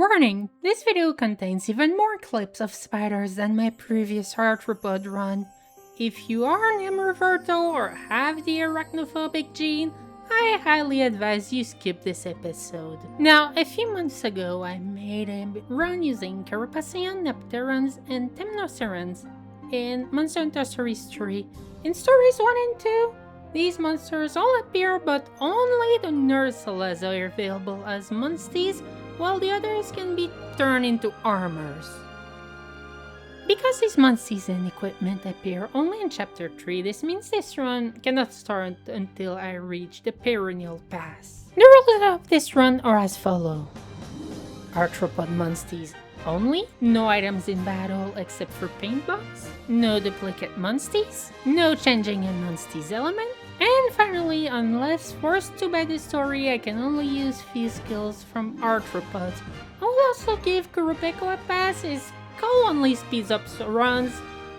Warning! This video contains even more clips of spiders than my previous Arthropod run. If you are an Roberto or have the arachnophobic gene, I highly advise you skip this episode. Now, a few months ago I made a run using Carapacean, Nepterans, and Temnocerans in Monster Hunter Stories 3. In Stories 1 and 2, these monsters all appear, but only the Nerscyllas are available as monsties, while the others can be turned into armors. Because these monsties and equipment appear only in Chapter 3, this means this run cannot start until I reach the Perennial Pass. The rules of this run are as follows. Arthropod monsties only, no items in battle except for paint box, no duplicate monsties, no changing in monsties element, and finally, unless forced to by the story, I can only use few skills from Arthropods. I will also give Quropeco a pass, his call only speeds up runs,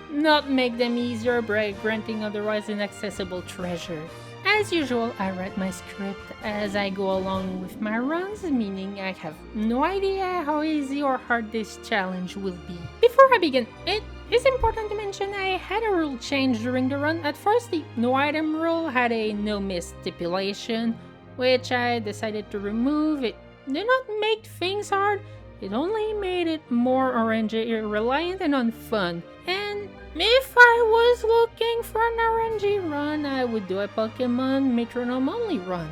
not make them easier by granting otherwise inaccessible treasures. As usual, I write my script as I go along with my runs, meaning I have no idea how easy or hard this challenge will be. Before I begin, it is important to mention I had a rule change during the run. At first, the no item rule had a no miss stipulation, which I decided to remove. It did not make things hard, it only made it more RNG reliant and unfun. And if I was looking for an RNG run, I would do a Pokemon metronome only run.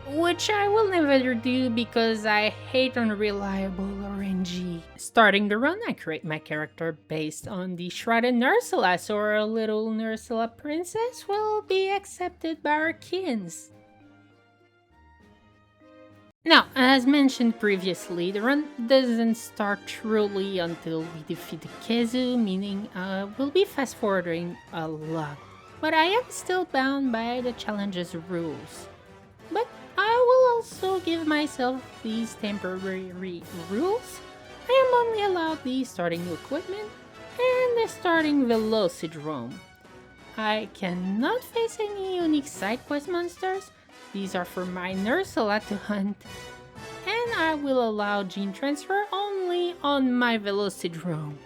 Which I will never do because I hate unreliable RNG. Starting the run, I create my character based on the Shrouded Nerscylla, so our little Nerscylla princess will be accepted by our kins. Now, as mentioned previously, the run doesn't start truly until we defeat the Kezu, meaning we'll be fast forwarding a lot. But I am still bound by the challenge's rules. But I will also give myself these temporary rules. I am only allowed the starting new equipment and the starting Velocidrome. I cannot face any unique side quest monsters. These are for my Nerscylla to hunt. And I will allow gene transfer only on my Velocidrome.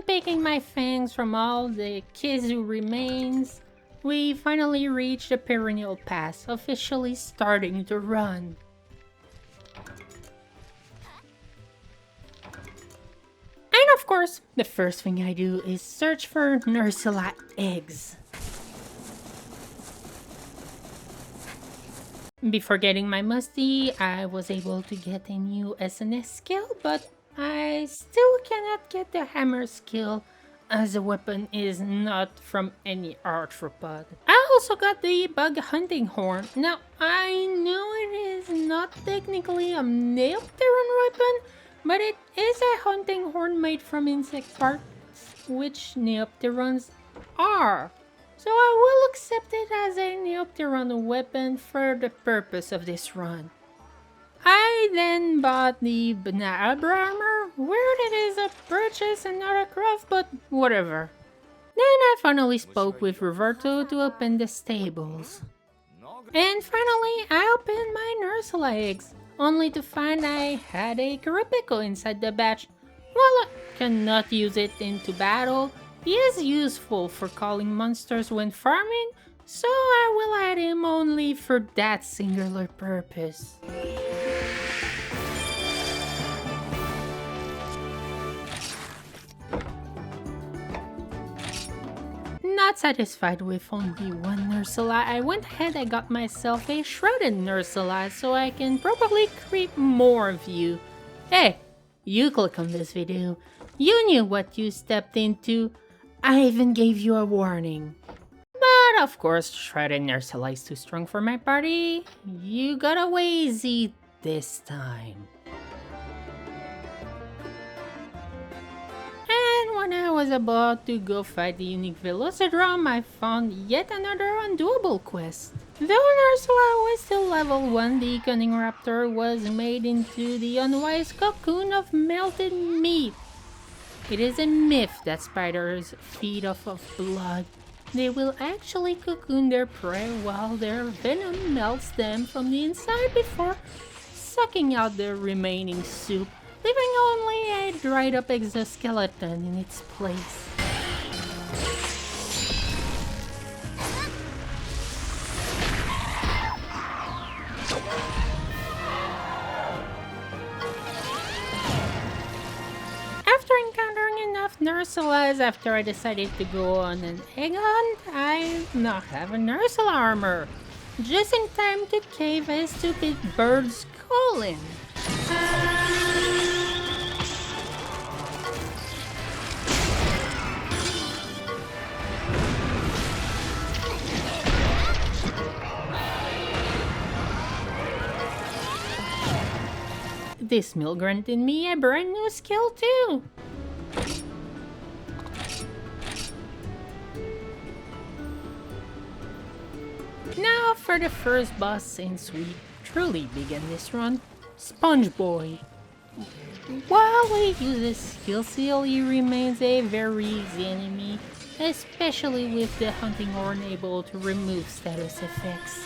Picking my fangs from all the Kizu remains, we finally reached the Perennial Pass, officially starting to run. And of course, the first thing I do is search for Nerscylla eggs. Before getting my musty, I was able to get a new SNS skill, but I still cannot get the hammer skill as the weapon is not from any arthropod. I also got the bug hunting horn. Now, I know it is not technically a Neopteran weapon, but it is a hunting horn made from insect parts, which Neopterans are. So I will accept it as a Neopteran weapon for the purpose of this run. I then bought the Banabra armor. Weird it is a purchase and not a craft, but whatever. Then I finally spoke with Roberto to open the stables. And finally, I opened my Nerscylla eggs, only to find I had a Quropeco inside the batch. While I cannot use it into battle, he is useful for calling monsters when farming, so I will add him only for that singular purpose. Not satisfied with only one Nerscylla, I went ahead and got myself a Shrouded Nerscylla so I can probably create more of you. Hey, you click on this video. You knew what you stepped into. I even gave you a warning. But of course, Shrouded Nerscylla is too strong for my party. You got away easy this time. And when I was about to go fight the unique Velocidrome, I found yet another undoable quest. Though Nerscylla was still level 1, the cunning raptor was made into the unwise cocoon of melted meat. It is a myth that spiders feed off of blood. They will actually cocoon their prey while their venom melts them from the inside before sucking out the remaining soup, leaving only a dried up exoskeleton in its place. After encountering enough Nerscyllas after I decided to go on an egg hunt, I now have a Nerscylla armor, just in time to cave a stupid bird's skull in. This mill granted me a brand new skill too. Now for the first boss since we truly began this run, Sponge Boy. While he uses skill seal, he remains a very easy enemy, especially with the hunting horn able to remove status effects.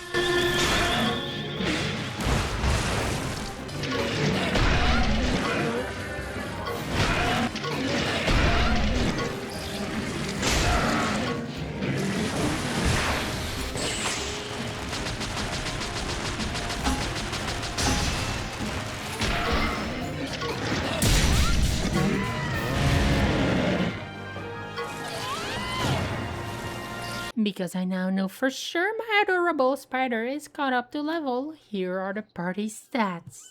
Because I now know for sure my adorable spider is caught up to level, here are the party stats.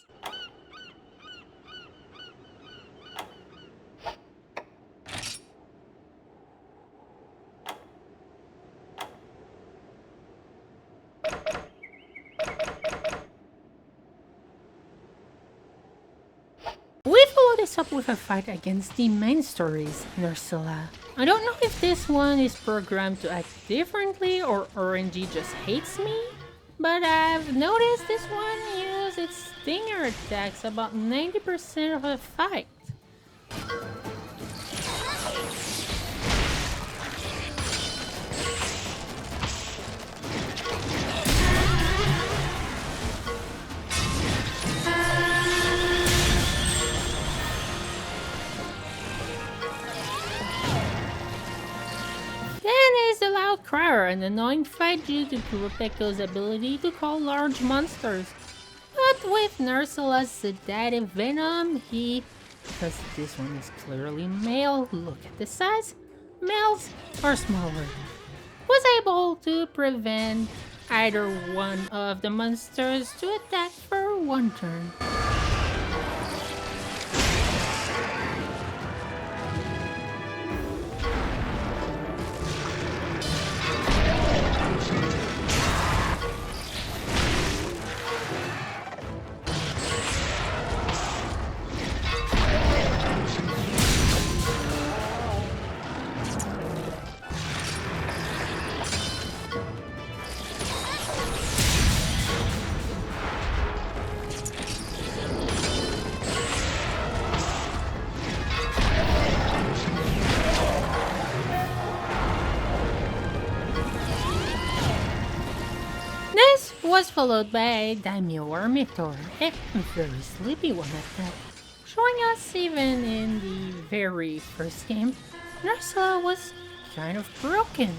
We follow this up with a fight against the main story's Nerscylla. I don't know if this one is programmed to act differently or RNG just hates me, but I've noticed this one uses its stinger attacks about 90% of a fight. Crier, an annoying fight due to Quropeco's ability to call large monsters. But with Nerscylla's sedative venom, because this one is clearly male, look at the size, males are smaller, was able to prevent either one of the monsters to attack for one turn. Was followed by a Daimyo Armitor, a very sleepy one at that, showing us even in the very first game, Nerscylla was kind of broken.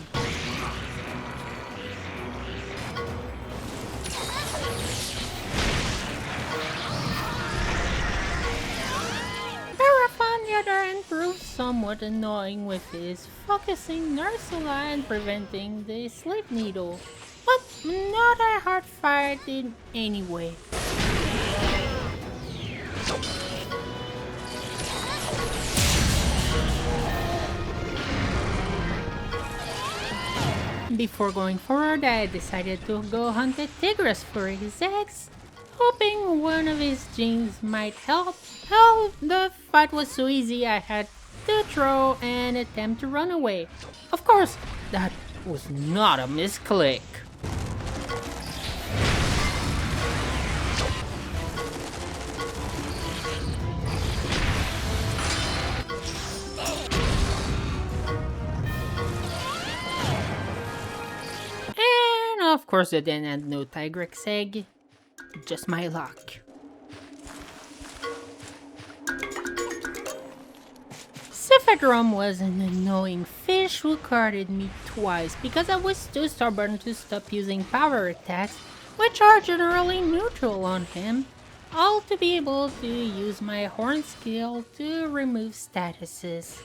Baraf on the other hand proves somewhat annoying with his focusing Nerscylla and preventing the sleep needle, but not a hard fight in any way. Before going forward, I decided to go hunt a tigress for his eggs, hoping one of his genes might help. Hell, the fight was so easy I had to throw and attempt to run away. Of course, that was not a misclick. And of course, I didn't had no tigrex egg. Just my luck. Cephadrum was an annoying fish who carded me twice because I was too stubborn to stop using power attacks, which are generally neutral on him, all to be able to use my horn skill to remove statuses.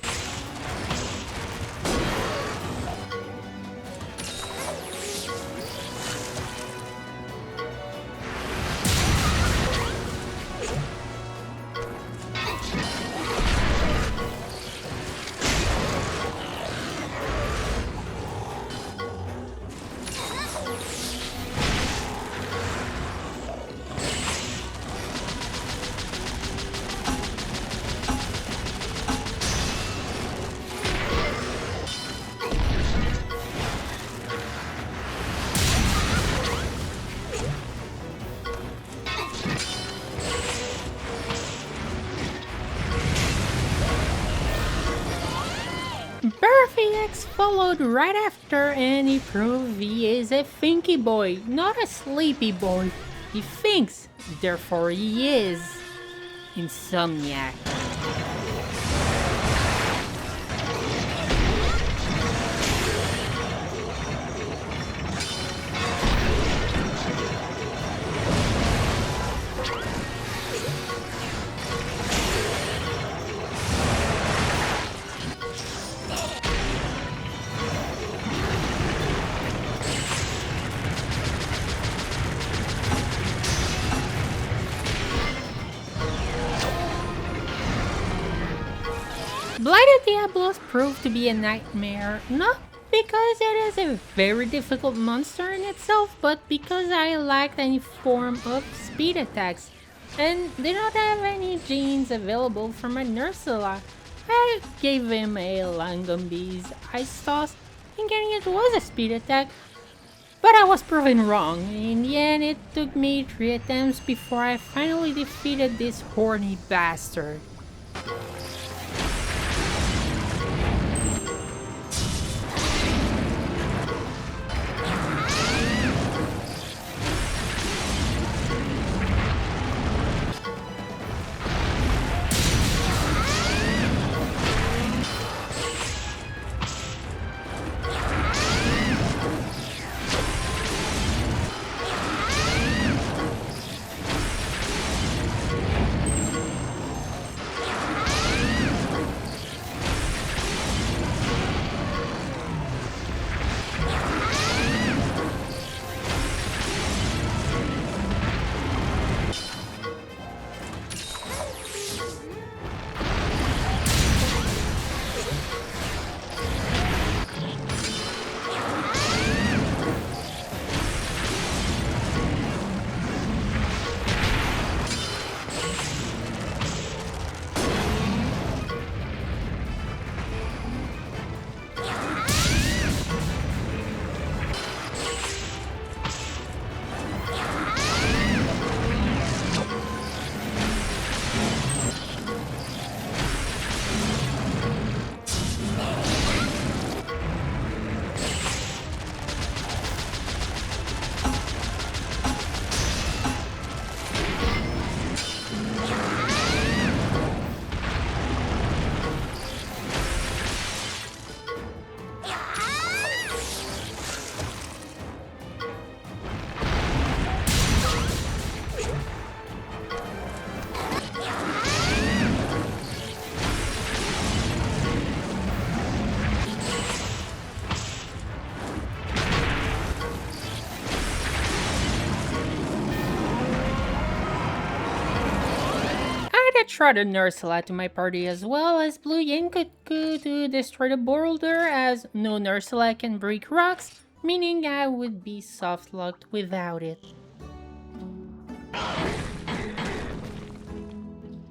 X followed right after and he proved he is a thinky boy, not a sleepy boy. He thinks, therefore he is. Insomniac. Blighted Diablos proved to be a nightmare, not because it is a very difficult monster in itself, but because I lacked any form of speed attacks, and did not have any genes available for my Nerscylla. I gave him a Langombi's Ice Toss, thinking it was a speed attack, but I was proven wrong. In the end, it took me 3 attempts before I finally defeated this horny bastard. added Shrouded Nerscylla to my party as well as Blue Yinkuku to destroy the boulder, as no Nerscylla can break rocks, meaning I would be soft-locked without it.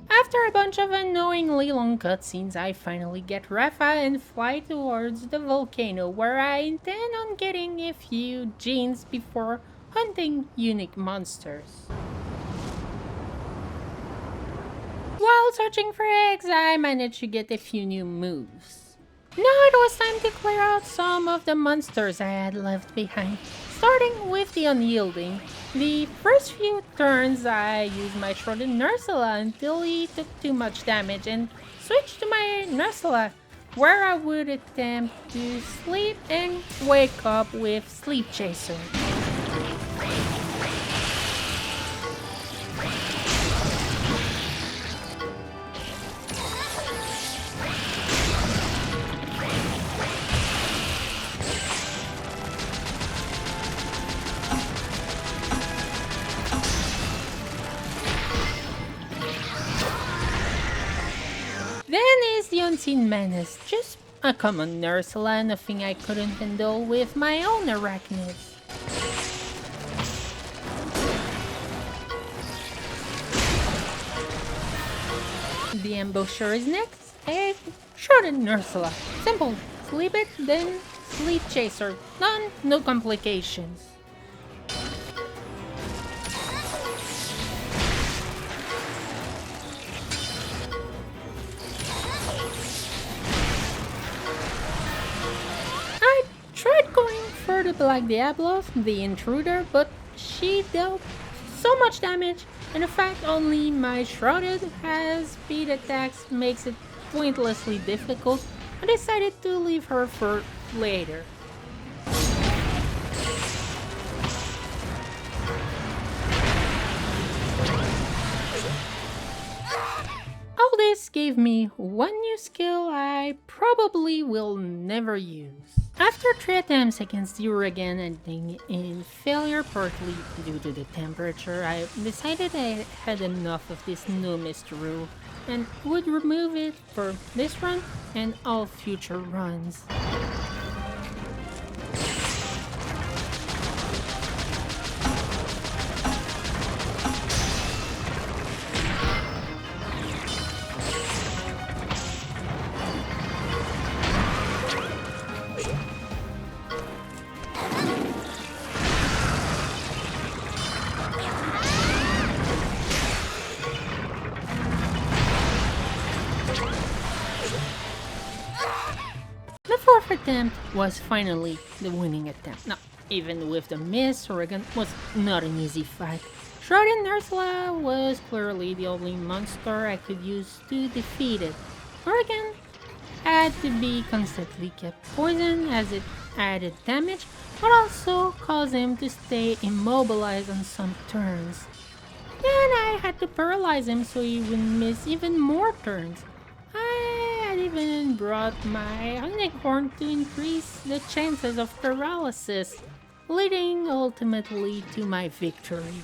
After a bunch of annoyingly long cutscenes, I finally get Rafa and fly towards the volcano, where I intend on getting a few genes before hunting unique monsters. While searching for eggs, I managed to get a few new moves. Now it was time to clear out some of the monsters I had left behind, starting with the Unyielding. The first few turns I used my Shrouded Nerscylla until he took too much damage and switched to my Nerscylla, where I would attempt to sleep and wake up with Sleep Chaser. Then is the Unseen Menace, just a common Nerscylla, nothing I couldn't handle with my own arachnids. The Ambusher is next, a Shrouded Nerscylla. Simple, sleep it, then Sleep Chaser. None, no complications. The Black Diablo, the intruder, but she dealt so much damage, and the fact only my Shrouded has speed attacks makes it pointlessly difficult. I decided to leave her for later. All this gave me one new skill I probably will never use. After 3 attempts against the Uragan ending in failure partly due to the temperature, I decided I had enough of this no mist rule and would remove it for this run and all future runs. Attempt was finally the winning attempt. Now, even with the miss, Uragan was not an easy fight. Shrouded Nerscylla was clearly the only monster I could use to defeat it. Uragan had to be constantly kept poisoned as it added damage, but also caused him to stay immobilized on some turns. Then I had to paralyze him so he would miss even more turns. I even brought my unicorn to increase the chances of paralysis, leading ultimately to my victory.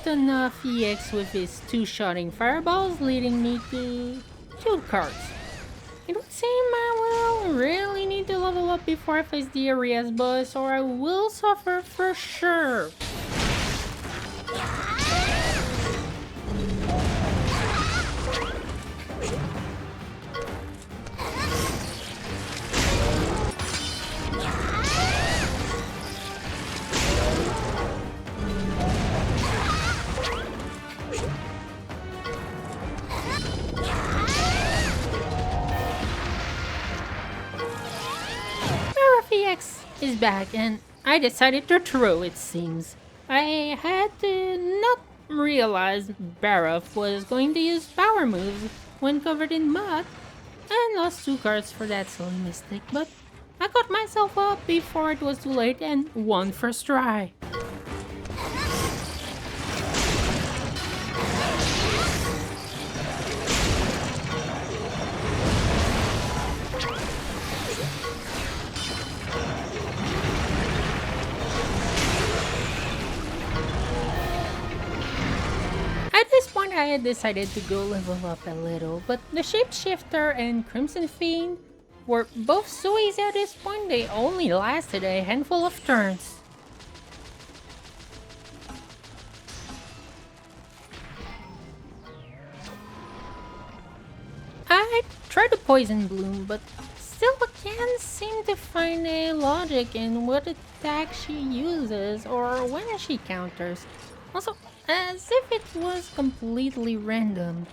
left enough EX with his 2-shotting fireballs, leading me to 2 cards. It would seem I will really need to level up before I face the area's boss, or I will suffer for sure. Is back and I decided to throw, it seems. I had to not realize Barov was going to use power moves when covered in mud and lost 2 cards for that silly mistake, but I got myself up before it was too late and won first try. I had decided to go level up a little, but the Shapeshifter and Crimson Fiend were both so easy at this point they only lasted a handful of turns. I tried to Poison Bloom, but still can't seem to find a logic in what attack she uses or when she counters. Also, as if it was completely random.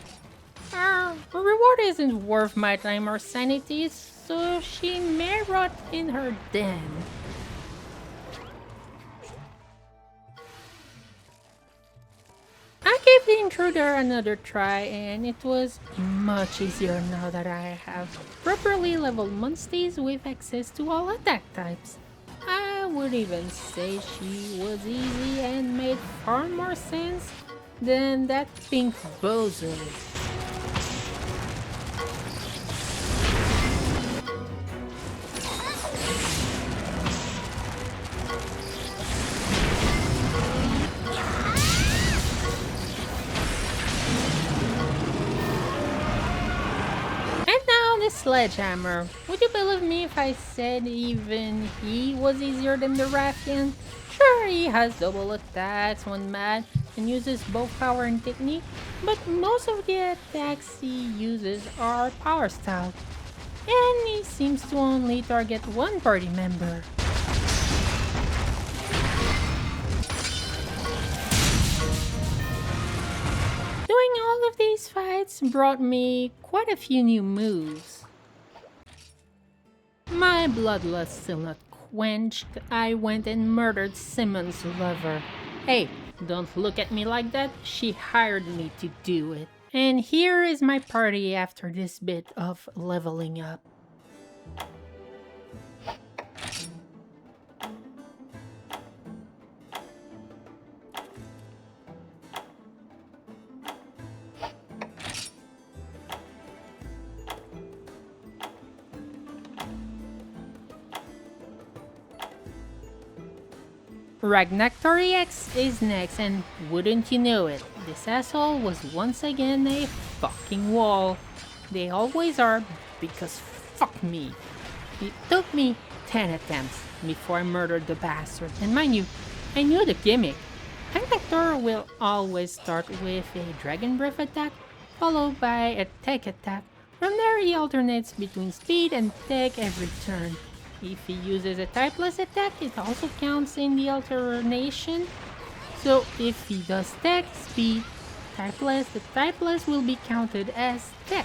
Her reward isn't worth my time or sanity, so she may rot in her den. I gave the intruder another try, and it was much easier now that I have properly leveled monsties with access to all attack types. I would even say she was easy and made far more sense than that pink bozo. Sledgehammer. Would you believe me if I said even he was easier than the Raffian? Sure, he has double attacks when mad and uses both power and technique, but most of the attacks he uses are power style, and he seems to only target one party member. Doing all of these fights brought me quite a few new moves. My bloodlust still not quenched, I went and murdered Simon's lover. Hey, don't look at me like that, she hired me to do it. And here is my party after this bit of leveling up. Ragnaktor EX is next, and wouldn't you know it, this asshole was once again a fucking wall. They always are, because fuck me. It took me 10 attempts before I murdered the bastard, and mind you, I knew the gimmick. Ragnaktor will always start with a Dragon Breath attack, followed by a tech attack. From there he alternates between speed and tech every turn. If he uses a typeless attack, it also counts in the alternation. So if he does tech, speed, typeless, the typeless will be counted as tech.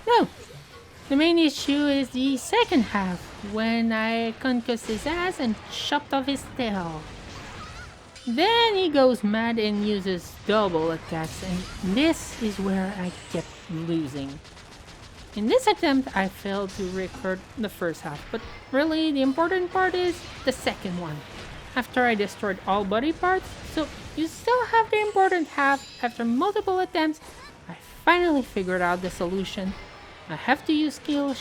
No, the main issue is the second half, when I concussed his ass and chopped off his tail. Then he goes mad and uses double attacks, and this is where I kept losing. In this attempt, I failed to record the first half, but really the important part is the second one, after I destroyed all body parts, so you still have the important half. After multiple attempts, I finally figured out the solution. I have to use skills,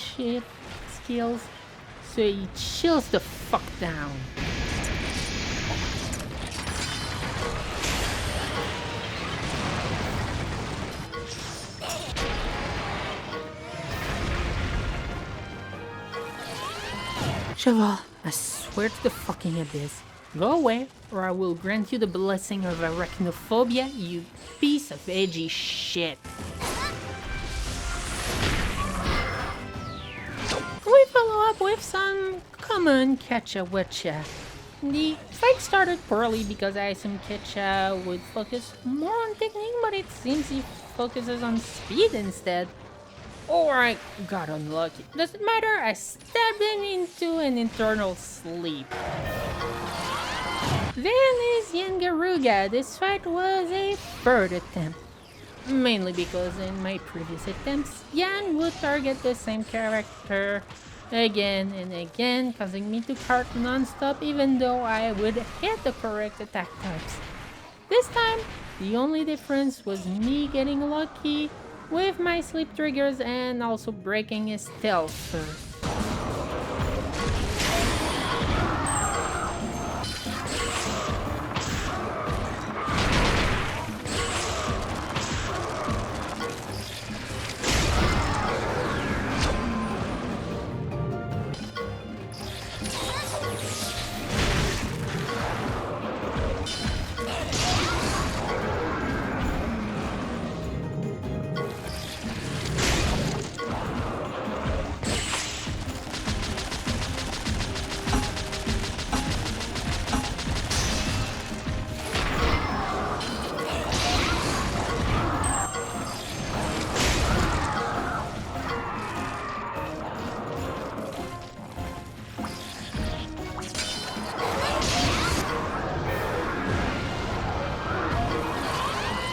so he chills the fuck down. of all, I swear to the fucking abyss, go away, or I will grant you the blessing of arachnophobia, you piece of edgy shit. We follow up with some common catcha-wetcha. The fight started poorly because I assumed Ketcha would focus more on technique, but it seems he focuses on speed instead. Or I got unlucky. Doesn't matter, I stabbed him into an internal sleep. Then is Yangaruga. This fight was a third attempt. Mainly because in my previous attempts, Yan would target the same character again and again, causing me to cart non-stop even though I would hit the correct attack types. This time, the only difference was me getting lucky with my sleep triggers and also breaking his stealth first.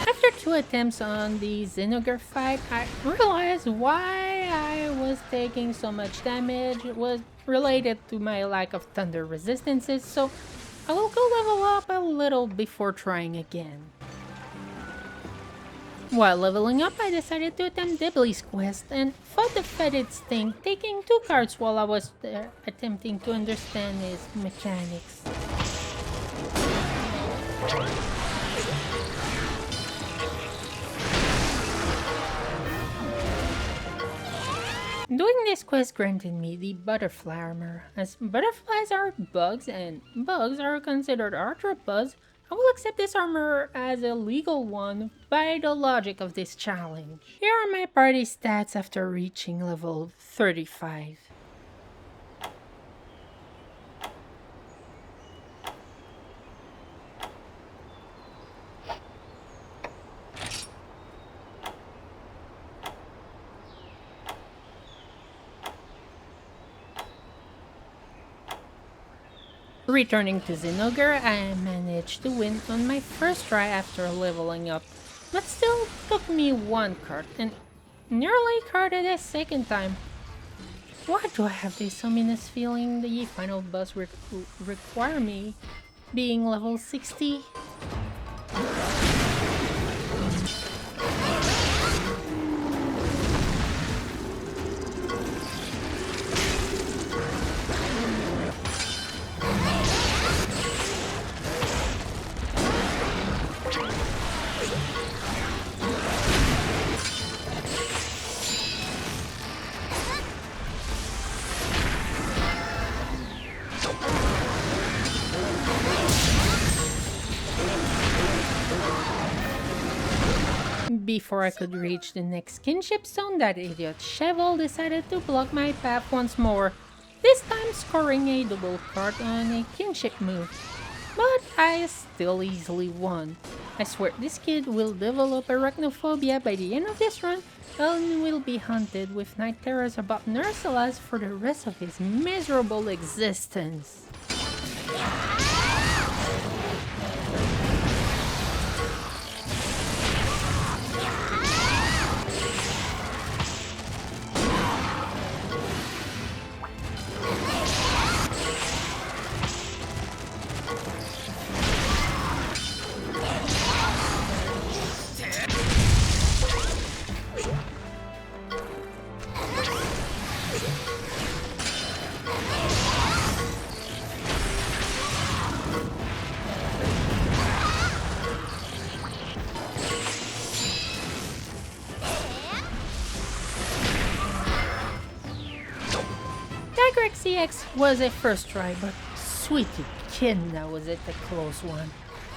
After 2 attempts on the Xenogar fight, I realized why I was taking so much damage was related to my lack of thunder resistances, so I will go level up a little before trying again. While leveling up, I decided to attempt Dibley's quest and fought the Fetid Sting, taking 2 cards while I was there attempting to understand his mechanics. Doing this quest granted me the Butterfly Armor. As butterflies are bugs and bugs are considered arthropods, I will accept this armor as a legal one by the logic of this challenge. Here are my party stats after reaching level 35. Returning to Xenogar, I managed to win on my first try after leveling up, but still took me 1 card and nearly carded a second time. Why do I have this ominous feeling the final boss require me being level 60? Before I could reach the next kinship zone, that idiot Cheval decided to block my path once more, this time scoring a double card on a kinship move. But I still easily won. I swear this kid will develop arachnophobia by the end of this run and will be haunted with night terrors about Nerscyllas for the rest of his miserable existence. T-Rex was a first try, but sweetie Kidna was it a close one.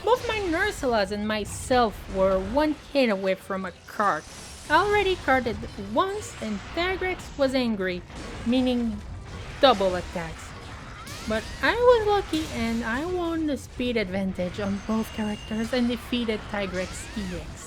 Both my Nerscyllas and myself were one hit away from a cart. I already carted once and T-Rex was angry, meaning double attacks. But I was lucky and I won the speed advantage on both characters and defeated T-Rex EX.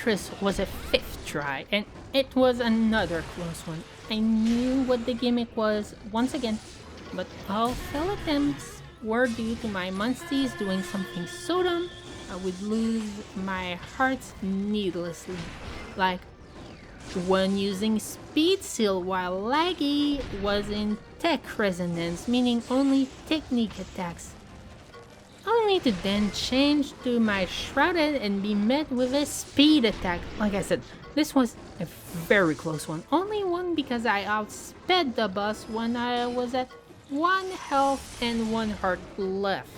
Chris was a fifth try, and it was another close one. I knew what the gimmick was once again, but all failed attempts were due to my monsties doing something so dumb I would lose my hearts needlessly. Like one using speed seal while laggy was in tech resonance, meaning only technique attacks. Only to then change to my Shrouded and be met with a speed attack. Like I said, this was a very close one. Only one because I outsped the boss when I was at 1 health and 1 heart left.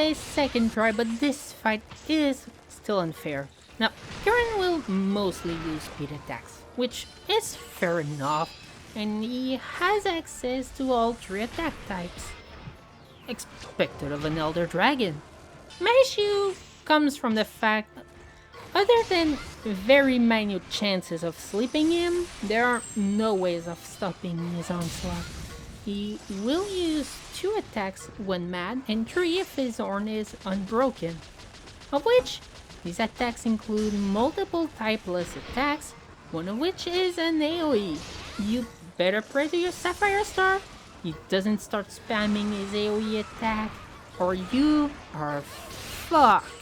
a second try, but this fight is still unfair. Now, Kieran will mostly use speed attacks, which is fair enough, and he has access to all 3 attack types. Expected of an Elder Dragon. My issue comes from the fact that other than very minute chances of sleeping him, there are no ways of stopping his onslaught. He will use 2 attacks when mad and 3 if his horn is unbroken, of which these attacks include multiple typeless attacks, one of which is an AoE. You better pray to your Sapphire Star he doesn't start spamming his AoE attack, or you are fucked.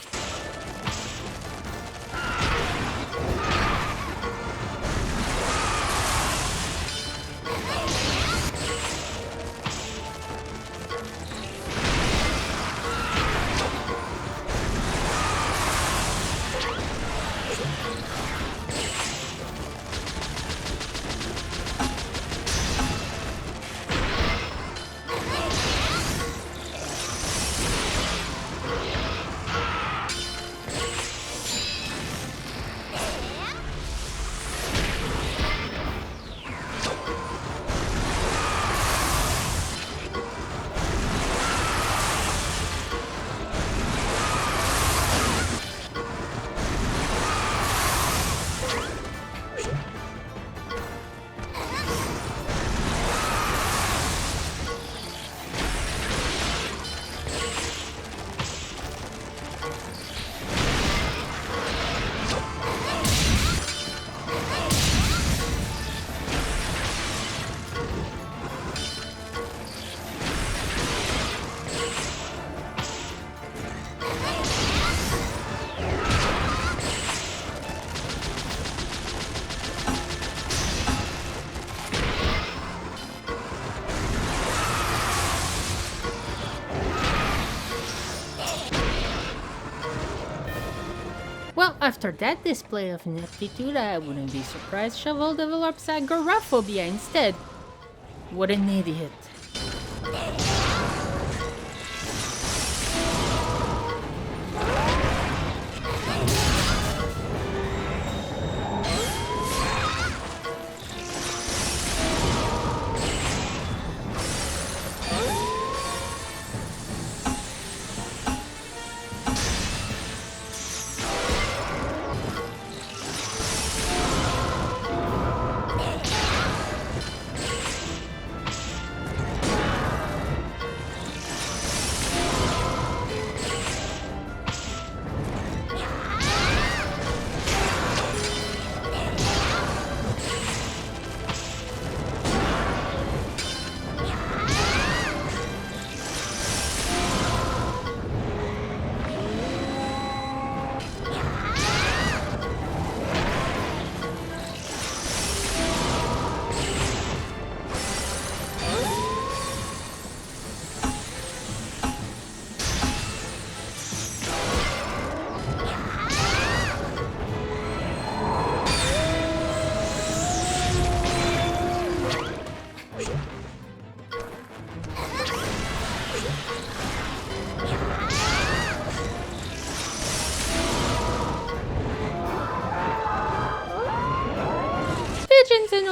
Well, after that display of ineptitude, I wouldn't be surprised Shovel develops agoraphobia instead. What an idiot.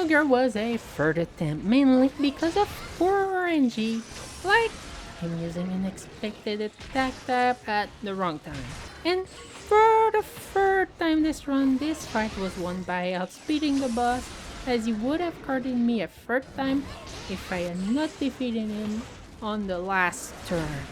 Ogre was a third attempt, mainly because of poor RNG, like him using an unexpected attack type at the wrong time. And for the third time this run, this fight was won by outspeeding the boss, as he would have carded me a third time if I had not defeated him on the last turn.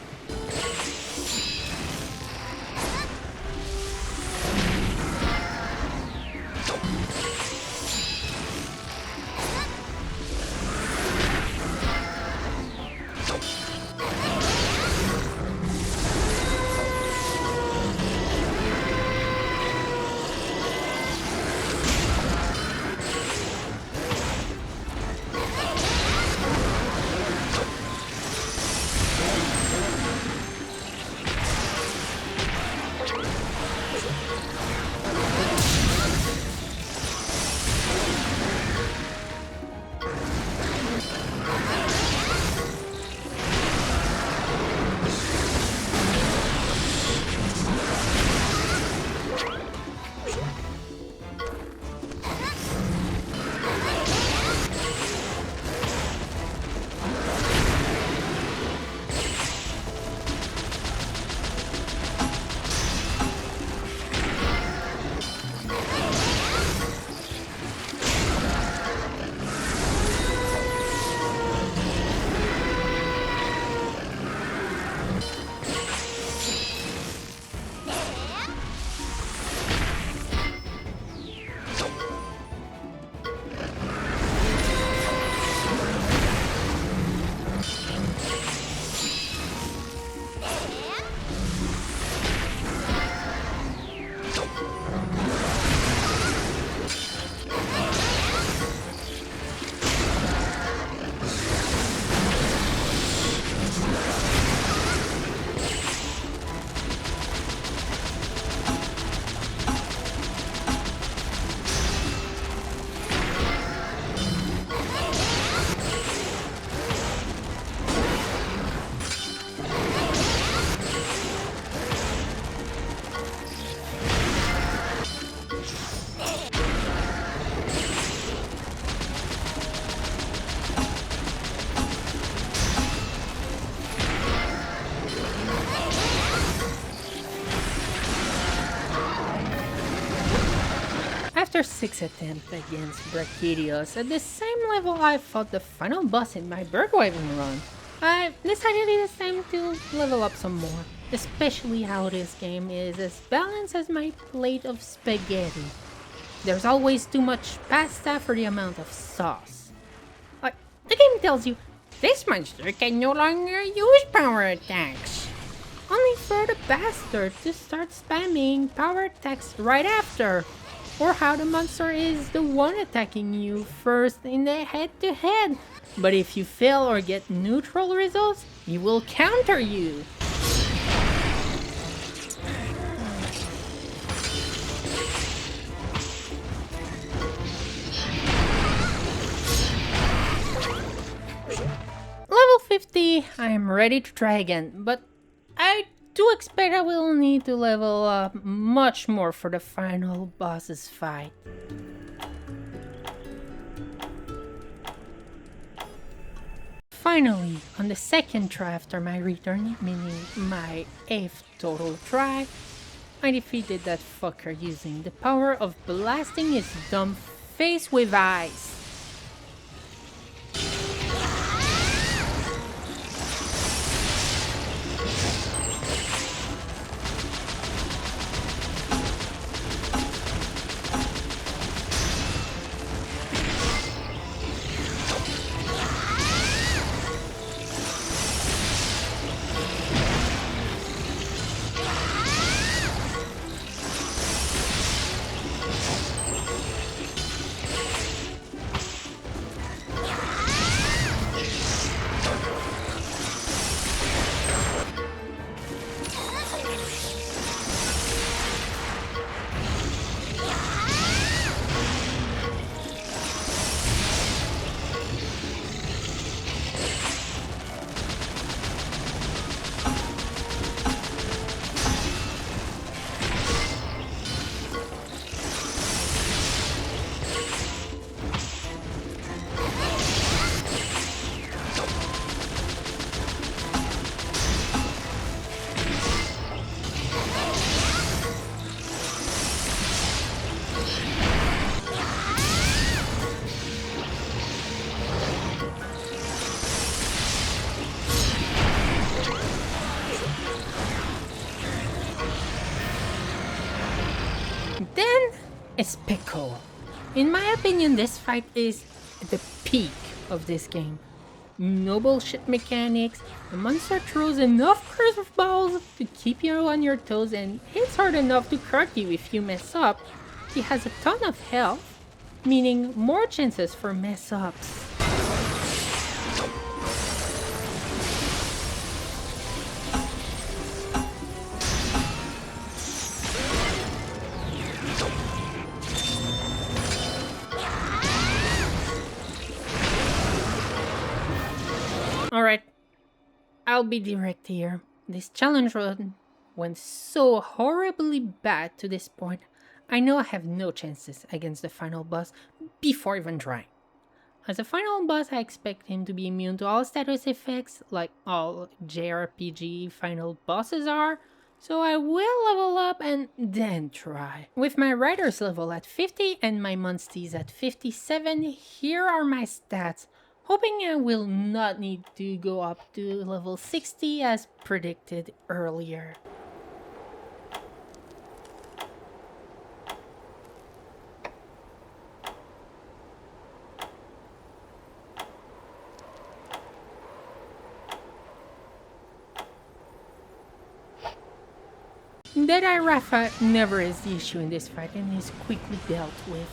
After 6 attempts against Brachydios, at the same level I fought the final boss in my birdwaving run, I decided it is time to level up some more, especially how this game is as balanced as my plate of spaghetti. There's always too much pasta for the amount of sauce. Like, the game tells you, this monster can no longer use power attacks. Only for the bastard to start spamming power attacks right after. Or how the monster is the one attacking you first in the head-to-head. But if you fail or get neutral results, he will counter you. Level 50, I am ready to try again, but I do expect I will need to level up much more for the final boss's fight. Finally, on the second try after my return, meaning my 8th total try, I defeated that fucker using the power of blasting his dumb face with ice. Then, it's Pico. In my opinion, this fight is the peak of this game. No bullshit mechanics, the monster throws enough curveballs to keep you on your toes and hits hard enough to crack you if you mess up. He has a ton of health, meaning more chances for mess ups. Alright, I'll be direct here. This challenge run went so horribly bad to this point, I know I have no chances against the final boss before even trying. As a final boss, I expect him to be immune to all status effects like all JRPG final bosses are, so I will level up and then try. With my rider's level at 50 and my monsties at 57, here are my stats. Hoping I will not need to go up to level 60 as predicted earlier. Deadeye Rafa never is the issue in this fight and is quickly dealt with.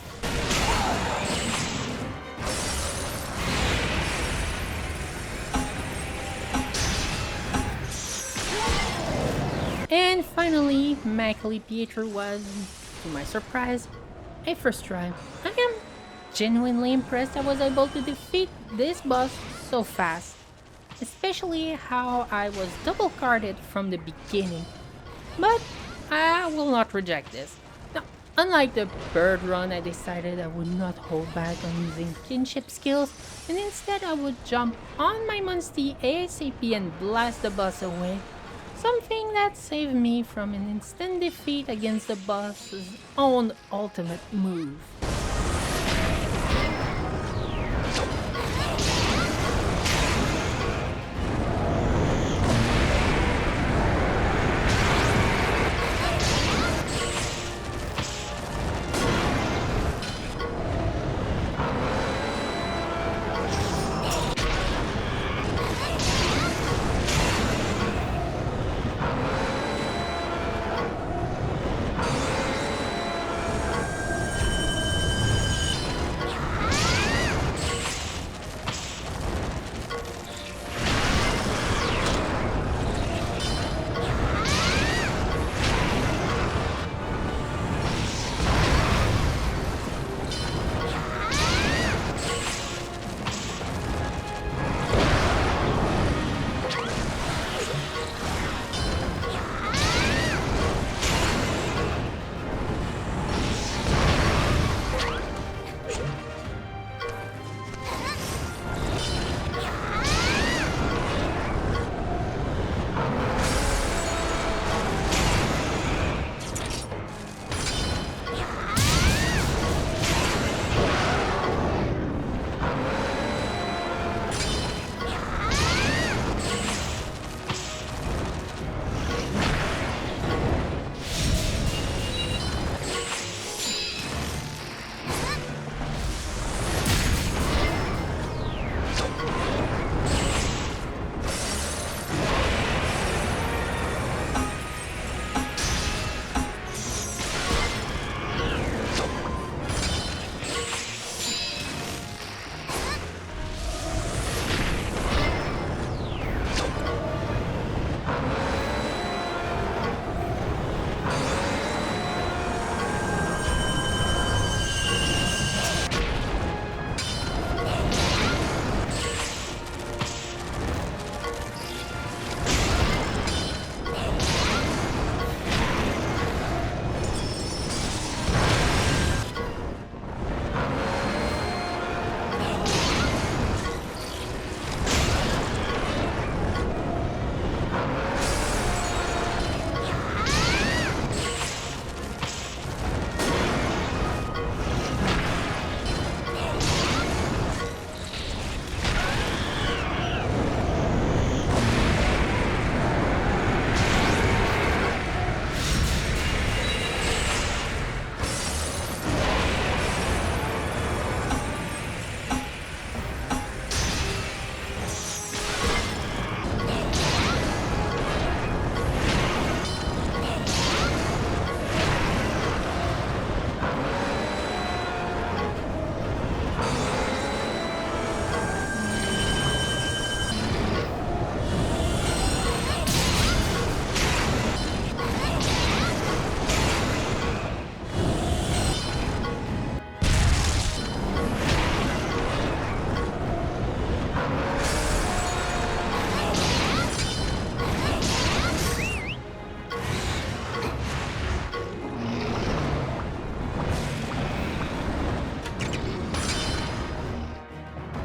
And finally, Michael Pietro was, to my surprise, a first try. I am genuinely impressed I was able to defeat this boss so fast, especially how I was double carded from the beginning. But I will not reject this. Now, unlike the bird run, I decided I would not hold back on using kinship skills, and instead I would jump on my monstie ASAP and blast the boss away. Something that saved me from an instant defeat against the boss's own ultimate move.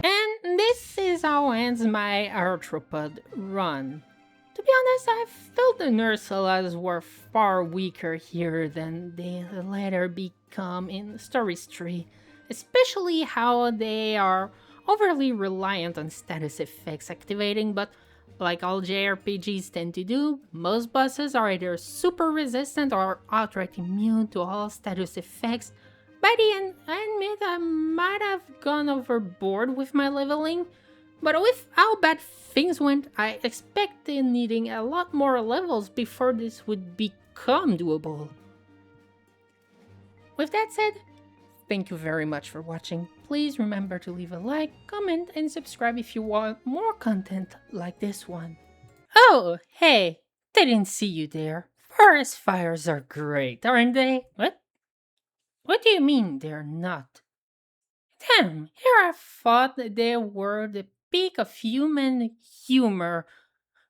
And this is how ends my Arthropod run. To be honest, I felt the Nerscyllas were far weaker here than they later become in Stories 3, especially how they are overly reliant on status effects activating, but like all JRPGs tend to do, most bosses are either super resistant or outright immune to all status effects. By the end, I admit I might have gone overboard with my leveling, but with how bad things went, I expected needing a lot more levels before this would become doable. With that said, thank you very much for watching. Please remember to leave a like, comment, and subscribe if you want more content like this one. Oh, hey, didn't see you there. Forest fires are great, aren't they? What? What do you mean they're not? Damn, here I thought that they were the peak of human humor.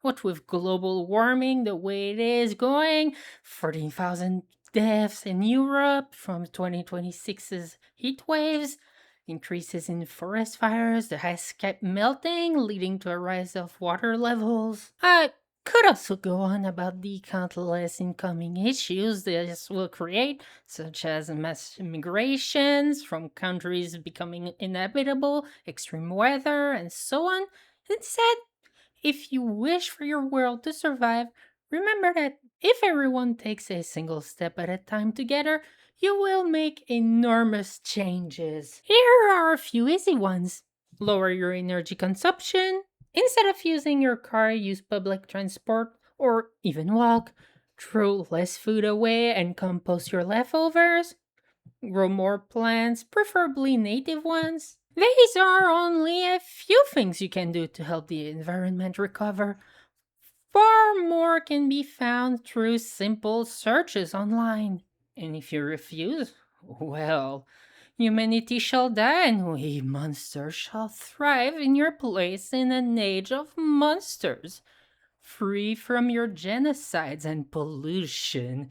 What with global warming the way it is going, 14,000 deaths in Europe from 2026's heat waves, increases in forest fires, the ice cap melting leading to a rise of water levels. Could also go on about the countless incoming issues this will create, such as mass migrations from countries becoming inhabitable, extreme weather, and so on. Instead, if you wish for your world to survive, remember that if everyone takes a single step at a time together, you will make enormous changes. Here are a few easy ones. Lower your energy consumption. Instead of using your car, use public transport or even walk. Throw less food away and compost your leftovers. Grow more plants, preferably native ones. These are only a few things you can do to help the environment recover. Far more can be found through simple searches online. And if you refuse, well, humanity shall die and we monsters shall thrive in your place in an age of monsters, free from your genocides and pollution.